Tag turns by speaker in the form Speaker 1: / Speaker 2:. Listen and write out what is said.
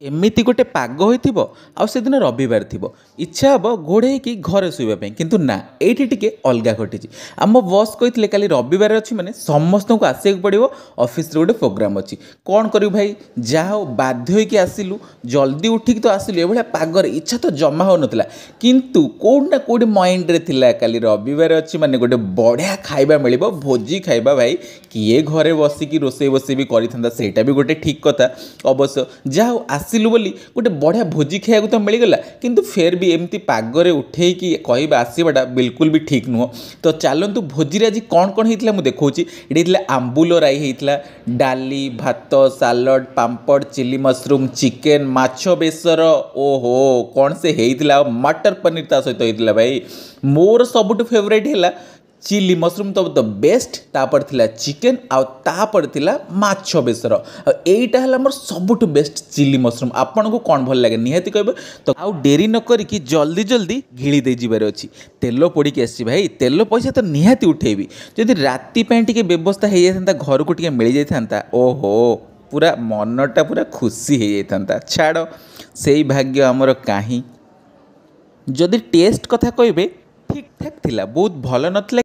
Speaker 1: एमती गोटे पाग हो आदिन रविवार थी इच्छा हम घोड़े कि घरे शुवाई किंतु ना ये टी अलग घटी आम बस कही कल रविवार अच्छी मैंने समस्त को आसक पड़ो ऑफिस रे गोटे प्रोग्राम अच्छी कौन करू भाई जहाँ बाध्य होकर आसिलु जल्दी उठिक तो आसिलु ये पागर इच्छा तो जमा हो नाला किंतु कौटना कौट माइंड रे थिला कल रविवार अच्छी माने गोटे बढ़िया खाइबा मिल भोजी खाइबा भाई किए घरे बसिकी रोसे बस भी करा सेटा भी गोटे ठीक कथा अवश्य जहाँ आसिलु बोली गोटे बढ़िया भोजी खाया तो मिलगला किंतु फेर भी एमती पागरे उठे कि कह आसवाटा बिल्कुल भी ठीक नुह तो चलतु भोजी आज कौन कौन होता मुझे देखा ये आंबुल राई होता डाली भात सालड पापड़ चिली मशरूम चिकेन माछ बेसर ओहो कौन से होता मटर पनीर ता सहित होता भाई मोर सबुठ फेवरेट है चिली मशरूम तो द बेस्ट तापर थिला चिकेन आउ तापर थिला माछ बेसर एटा हला मोर सबुठ बेस्ट चिली मशरूम आपन को कौन भल लगे निहाती कहबे तो आउ डेरी न करी कि जल्दी जल्दी घिली दे जिबार अछि तेल पड़ी के आसी भाई तेल पैसा तो निहाती उठेबी जदि राति पे टिके व्यवस्था हे जाथांता घर को टिके मिल जाथांता ओहो पूरा मनटा पूरा खुशी हे जाथांता छाड़ सेई भाग्य हमर काहे जदि टेस्ट कथा कहबे ठीक ठाक थिला बहुत भल नथिला।